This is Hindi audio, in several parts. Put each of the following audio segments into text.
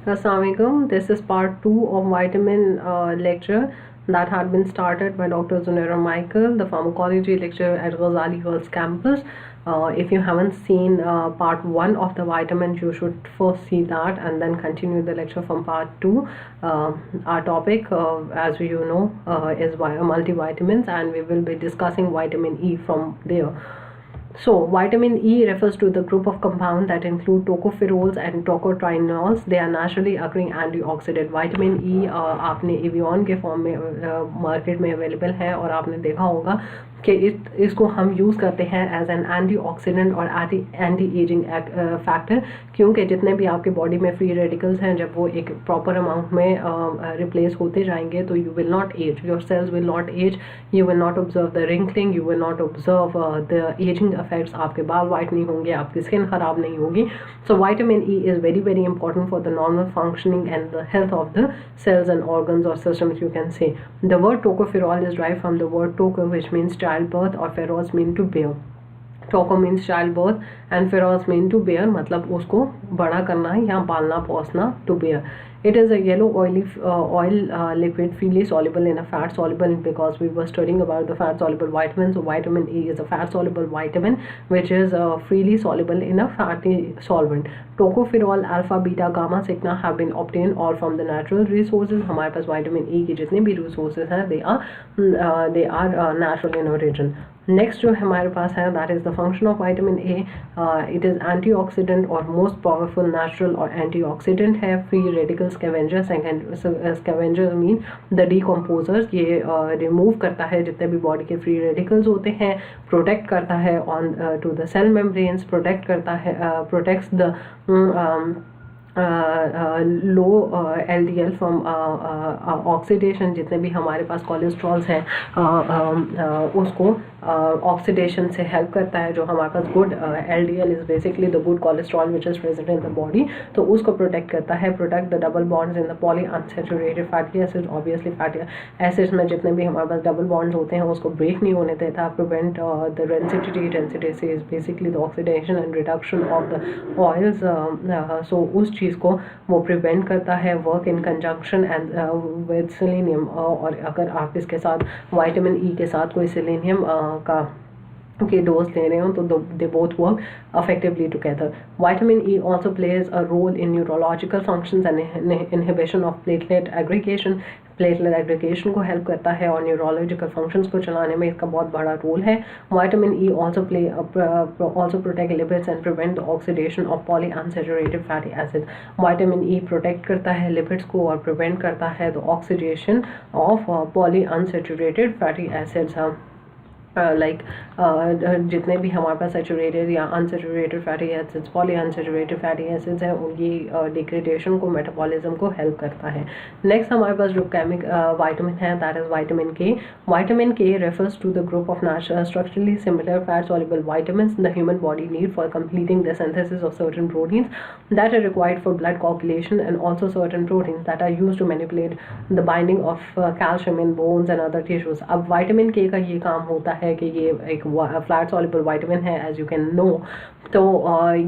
Assalamualaikum. This is part 2 of vitamin lecture that had been started by Dr. Zunaira Michael, the pharmacology lecturer at Ghazali Girls Campus. If you haven't seen part 1 of the vitamins, you should first see that and then continue the lecture from part 2. Our topic, as you know, is multivitamins, and we will be discussing vitamin E from there. So, vitamin E refers to the group of compounds that include tocopherols and tocotrienols. They are naturally occurring antioxidant. Vitamin E आपने एवियन के फॉर्म में मार्केट में अवेलेबल है, और आपने देखा होगा कि इसको हम यूज़ करते हैं एज एन एंटीऑक्सीडेंट और एंटी एजिंग फैक्टर, क्योंकि जितने भी आपके बॉडी में फ्री रेडिकल्स हैं, जब वो एक प्रॉपर अमाउंट में रिप्लेस होते जाएंगे तो you will not age, your cells will not age, you will not observe the wrinkling, you will not observe the ageing effects, आपके बाल वाइट नहीं होंगे, आपकी स्किन ख़राब नहीं होगी. So vitamin E is very very important for the normal functioning and the health of the cells and organs or systems, you can say. The word tocopherol is derived from the word toco, which means childbirth, or feroz mean to bear. Tokos means child birth and pherein mean to bear, मतलब उसको बड़ा करना है या पालना पोसना, to bear. It is a yellow oily oil liquid freely soluble in a fat soluble, because we were studying about the fat soluble vitamins. So vitamin E is a fat soluble vitamin which is freely soluble in a fatty solvent. Tocopherol, alpha, beta, gamma, sigma have been obtained all from the natural resources. हमारे पास vitamin E के जितने भी resources हैं, they are natural in origin. Next जो हमारे पास है, that is the function of vitamin A. It is antioxidant और मोस्ट पावरफुल नेचुरल और एंटीऑक्सीडेंट है. Free radical scavengers, scavengers mean the decomposers. ये रिमूव करता है जितने भी बॉडी के फ्री रेडिकल्स होते हैं, प्रोटेक्ट करता है on to the cell membranes, protect करता है, protects the low LDL from oxidation. जितने भी हमारे पास कोलेस्ट्रॉल्स हैं उसको ऑक्सीडेशन से हेल्प करता है. जो हमारे पास good LDL is basically the good cholesterol which is present in the body, तो उसको प्रोटेक्ट करता है. Protect the double bonds in the polyunsaturated fatty acid. Obviously fatty acids में जितने भी हमारे पास डबल बॉन्ड्स होते हैं उसको ब्रेक नहीं होने देता. Prevent the density is basically the oxidation and reduction of the oils. So उस चीज़ को वो प्रिवेंट करता है. Work in conjunction and with selenium. और अगर आप इसके साथ वाइटामिन ई के साथ कोई सेलेनियम के डोज ले रहे हो तो they both work effectively together. Vitamin E also plays a role in neurological functions and inhibition of platelet aggregation. Platelet aggregation को हेल्प करता है और न्यूरोलॉजिकल फंक्शंस को चलाने में इसका बहुत बड़ा रोल है. Vitamin E also protect lipids and prevent the oxidation of poly unsaturated fatty acid. Vitamin E protect करता है लिपिड्स को और प्रिवेंट करता है the oxidation of poly unsaturated fatty acids. Like जितने भी हमारे पास सैचुरेटेड या unsaturated fatty acids, poly unsaturated fatty acids हैं, उनकी डिग्रेडेशन को, मेटाबॉलिज्म को हेल्प करता है. नेक्स्ट हमारे पास जो वाइटामिन है, that is vitamin K. Vitamin K refers to the group of structurally similar fat soluble vitamins the human body need for completing the synthesis of certain proteins that are required for blood coagulation, and also certain proteins that are used to manipulate the binding of calcium in bones and other tissues. अब वाइटामिन के का ये काम होता है कि ये एक फ्लैट सॉल्युबल विटामिन है, एज यू कैन नो. तो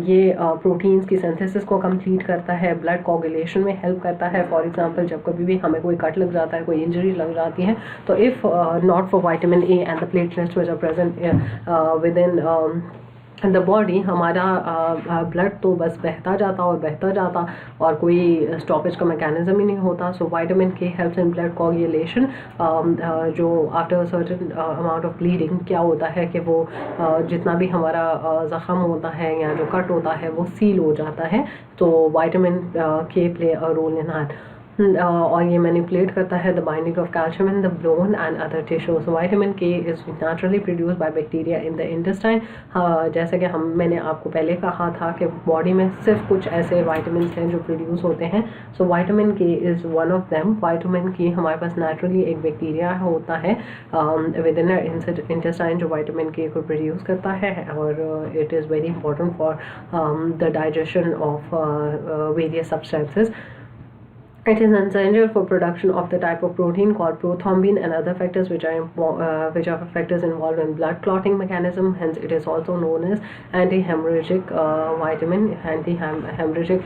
ये प्रोटीन्स की सिंथेसिस को कंप्लीट करता है, ब्लड कोगुलेशन में हेल्प करता है. फॉर एग्जांपल जब कभी भी हमें कोई कट लग जाता है, कोई इंजरी लग जाती है, तो if not for vitamin A and the platelets which are present with in the body, हमारा ब्लड तो बस बहता जाता और बहता जाता और कोई स्टॉपेज का मैकेनिज्म ही नहीं होता. So vitamin K helps in blood coagulation. जो after certain amount of bleeding क्या होता है कि वो जितना भी हमारा ज़ख़म होता है या जो कट होता है वो सील हो जाता है. तो vitamin K play a role in that. और ये मैनिपुलेट करता है the binding of calcium in the bone and other tissues. Vitamin K is naturally produce by bacteria in the intestine. जैसे कि मैंने आपको पहले कहा था कि बॉडी में सिर्फ कुछ ऐसे वाइटामिन हैं जो प्रोड्यूस होते हैं. सो vitamin K is one of them. Vitamin के हमारे पास नेचुरली एक बैक्टीरिया होता है विद इन इंटेस्टाइन जो वाइटामिन के को प्रोड्यूस करता है, और it is very important for the digestion of various substances. It is essential for production of the type of protein called prothrombin and other factors which are factors involved in blood clotting mechanism. Hence, it is also known as anti-hemorrhagic vitamin. Anti-hemorrhagic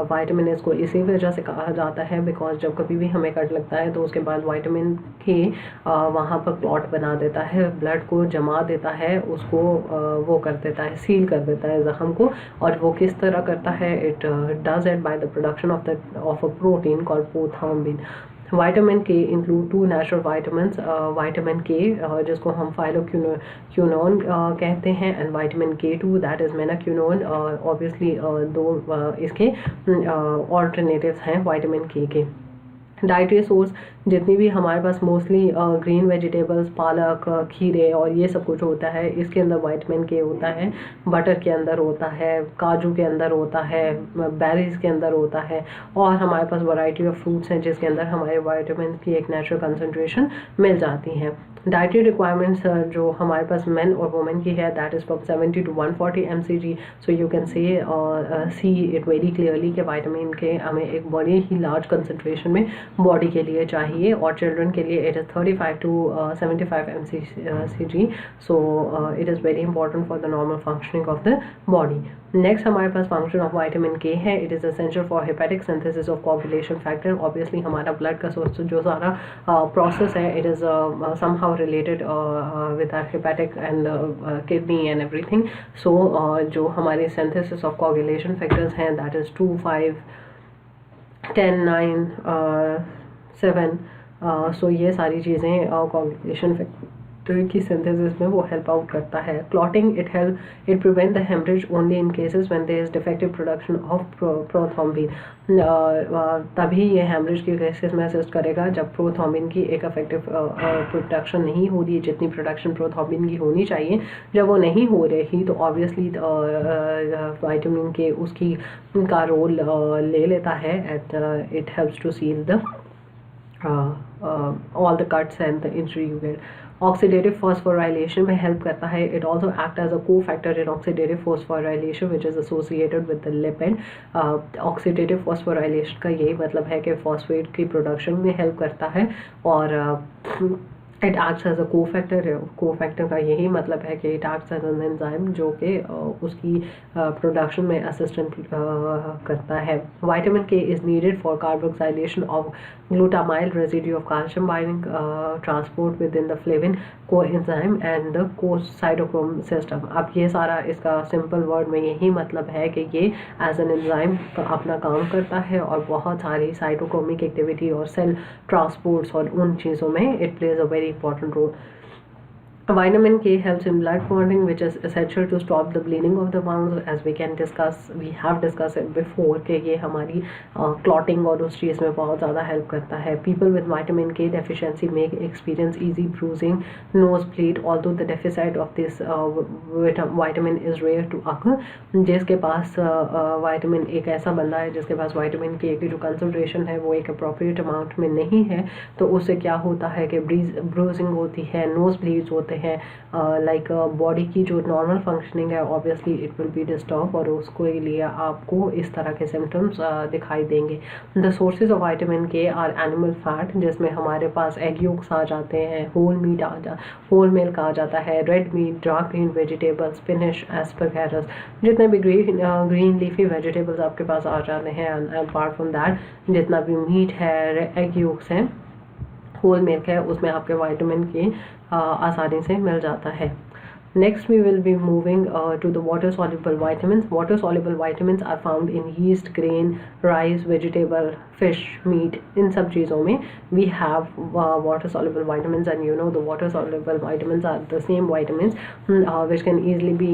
vitamin इसको इसी वजह से कहा जाता है बिकॉज जब कभी भी हमें कट लगता है तो उसके बाद विटामिन के वहाँ पर क्लॉट बना देता है, ब्लड को जमा देता है, उसको वो कर देता है, सील कर देता है जख्म को. और वो किस तरह करता है? It does it by the production of a protein called prothrombin. Vitamin K include two natural vitamins, vitamin K जिसको हम phyloquinone कहते हैं, and vitamin K2 that is menaquinone. Obviously दो इसके alternatives हैं vitamin K के. डाइटरी सोर्स जितनी भी हमारे पास मोस्टली ग्रीन वेजिटेबल्स, पालक, खीरे और ये सब कुछ होता है, इसके अंदर विटामिन के होता है. बटर के अंदर होता है, काजू के अंदर होता है, बेरीज के अंदर होता है, और हमारे पास वैरायटी ऑफ फ्रूट्स हैं जिसके अंदर हमारे विटामिन की एक नेचुरल कंसंट्रेशन मिल जाती हैं. डाइटरी रिक्वायरमेंट्स जो हमारे पास मेन और वुमेन की है that is from 70 to 140 mcg. So you can see it very clearly कि विटामिन के हमें एक बड़ी ही लार्ज कंसंट्रेशन में बॉडी के लिए चाहिए, और चिल्ड्रन के लिए it is 35 to 75 mcg. So it is very important for the normal functioning of the body. Next हमारे पास फंक्शन ऑफ विटामिन के है. It is essential for hepatic synthesis of coagulation factor. Obviously हमारा ब्लड का सोर्स जो सारा प्रोसेस है it is somehow related with our hepatic and kidney and everything. So जो हमारी सिंथेसिस ऑफ कोगुलेशन फैक्टर्स हैं दैट इज़ 2, 5, 10, 9, 7. सो ये सारी चीज़ें कोगुलेशन फैक्टर की सिंथेसिस में वो हेल्प आउट करता है. Clotting it prevent the haemorrhage only in cases when there is defective production of prothrombin. तभी ये हेमरेज की केसेस में असिस्ट करेगा जब प्रोथ्रोम्बिन की एक इफेक्टिव प्रोडक्शन नहीं हो रही, जितनी प्रोडक्शन प्रोथ्रोम्बिन की होनी चाहिए जब वो नहीं हो रही तो ऑब्वियसली विटामिन के उसकी का रोल ले लेता है. It helps to seal the all the cuts and the injury you get. Oxidative phosphorylation में help करता है. It also act as a cofactor in oxidative phosphorylation which is associated with the lipid. Oxidative phosphorylation का यही मतलब है कि phosphate की production में help करता है, और it acts as a cofactor का यही मतलब है कि it acts as an enzyme जो कि उसकी प्रोडक्शन में असिस्टेंट करता है. Vitamin K is needed for carboxylation of glutamyl residue of calcium binding transport with in the flavin coenzyme and the cytochrome system. अब ये सारा इसका सिंपल वर्ड में यही मतलब है कि ये एज एन एंजाइम अपना काम करता है और बहुत सारी साइटोक्रोमिक एक्टिविटी और सेल ट्रांसपोर्ट्स और उन चीज़ों में it plays a very important role. Vitamin K helps in blood clotting which is essential to stop the bleeding of the wounds. As we have discussed it before कि ये हमारी clotting और उस चीज़ में बहुत ज़्यादा help करता है. People with vitamin K deficiency may experience easy bruising, nosebleed, although the deficit of this vitamin is rare to occur. जिसके पास vitamin एक ऐसा बंदा है जिसके पास vitamin K की जो concentration है वो एक appropriate amount में नहीं है तो उससे क्या होता है कि bruising होती है, nosebleeds होते हैं, लाइक बॉडी की जो नॉर्मल फंक्शनिंग है obviously it will be disturb और उसको लिए आपको इस तरह के सिम्टम्स दिखाई देंगे. द सोर्सेज ऑफ विटामिन के आर एनिमल फैट जिसमें हमारे पास एग योक्स आ जाते हैं, होल मिल्क आ जाता है, red meat, dark green vegetables, spinach, asparagus, जितने भी ग्रीन लीफी वेजिटेबल्स आपके पास आ जाते हैं. अपार्ट फ्रॉम दैट जितना भी मीट है, एग योक्स हैं, होल मिल्क है, उसमें आपके विटामिन के आसानी से मिल जाता है. Next we will be moving to the water soluble vitamins. Water soluble vitamins are found in yeast, grain, rice, vegetable, fish, meat. इन सब चीज़ों में we have water soluble vitamins, and you know the water soluble vitamins are the same vitamins which can easily be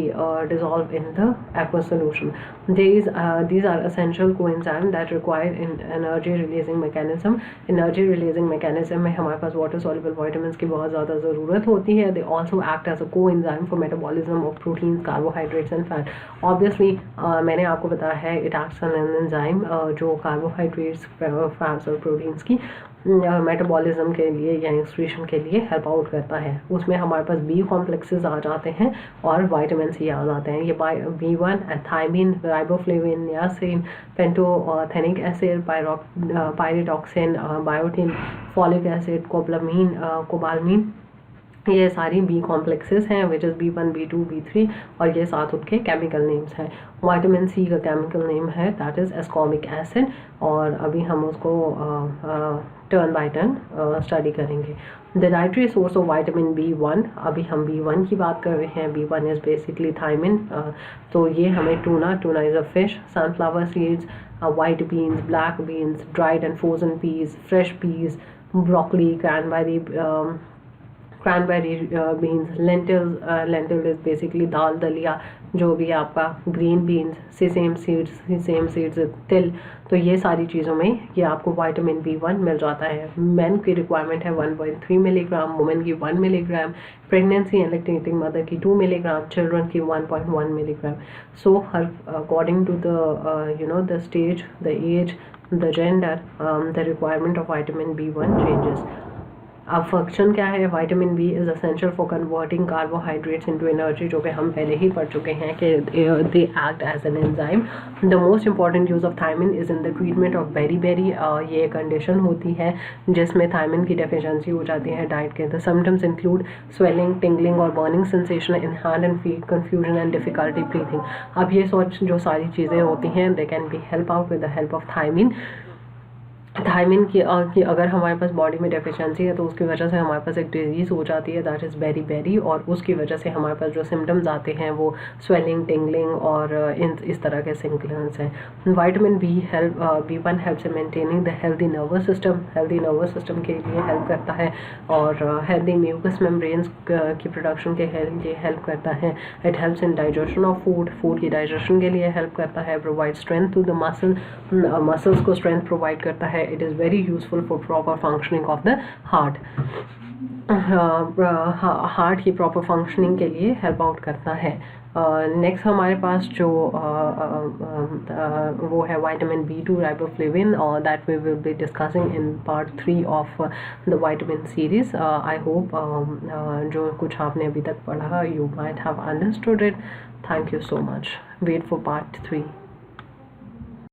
dissolved in the aqueous solution. These are essential coenzymes that require in energy releasing mechanism. Energy releasing mechanism में हमारे पास water soluble vitamins की बहुत ज़्यादा ज़रूरत होती है. They also act as a coenzyme for metabolism of protein, carbohydrates and fat. Obviously मैंने आपको बताया है इट एक्ट्स एन एंजाइम जो कार्बोहाइड्रेट्स, फैट्स और प्रोटीन्स की मेटाबॉलिज्म के लिए या एक्सक्रीशन के लिए हेल्प आउट करता है। उसमें हमारे पास बी कॉम्प्लेक्सेस आ जाते हैं और वाइटामिन सी आ जाते हैं। ये B1 thiamine, riboflavin, niacin, pantothenic acid, pyridoxine, biotin, folic acid, cobalamin, ये सारी बी कॉम्प्लेक्सेस हैं which is B1, B2, B3 और ये साथ उनके केमिकल नेम्स हैं। विटामिन सी का केमिकल नेम है दैट इज़ एस्कॉर्बिक एसिड और अभी हम उसको टर्न बाय टर्न स्टडी करेंगे। The dietary source of vitamin B1, अभी हम B1 की बात कर रहे हैं। B1 is basically thiamine. तो ये हमें tuna is a fish, sunflower seeds, white beans, black beans, dried and frozen peas, fresh peas, broccoli, cranberry beans, lentil is basically dal daliya, जो भी आपका ग्रीन बीन्स, सेम सीड्स, तिल। तो ये सारी चीज़ों में ये आपको विटामिन B1 मिल जाता है। मेन की रिक्वायरमेंट है 1.3 मिलीग्राम, वुमेन की 1 milligram, pregnancy and lactating mother की 2 मिलीग्राम, चिल्ड्रन की 1.1 मिलीग्राम। सो हर according to the stage, the age, the gender, the requirement of vitamin B1 changes. अब फंक्शन क्या है? Vitamin B is essential for converting carbohydrates into energy, जो कि हम पहले ही पढ़ चुके हैं कि they act as an enzyme. The most important use of thiamine is in the treatment of berry. ये कंडीशन होती है जिसमें थायमिन की डेफिशिएंसी हो जाती है डाइट के। The symptoms include swelling, tingling और burning sensation in hand and feet, confusion and difficulty breathing. अब ये जो सारी चीज़ें होती हैं they can be help out with the help of thiamine. Thiamine की अगर हमारे पास बॉडी में डेफिशिएंसी है तो उसकी वजह से हमारे पास एक डिजीज़ हो जाती है दैट इज़ बेरी, और उसकी वजह से हमारे पास जो सिम्टम्स आते हैं वो स्वेलिंग, टिंगलिंग और इस तरह के सिम्टम्स हैं। Vitamin B1 helps in maintaining the healthy nervous system, healthy nervous system के लिए हेल्प करता है और हेल्दी म्यूकस मेम्ब्रेन्स की प्रोडक्शन के लिए हेल्प करता है। It helps in digestion of food की डाइजेशन के लिए हेल्प करता है। Provide strength to the muscles को स्ट्रेंथ प्रोवाइड करता है। It is very useful for proper functioning of the heart. Heart की प्रॉपर फंक्शनिंग के लिए हेल्प आउट करता है। नेक्स्ट हमारे पास जो वो है विटामिन B2 राइबोफ्लेविन और that we will be discussing in part 3 of the vitamin series. I hope जो कुछ आपने अभी तक पढ़ा you might have understood it. Thank you so much. Wait for part 3।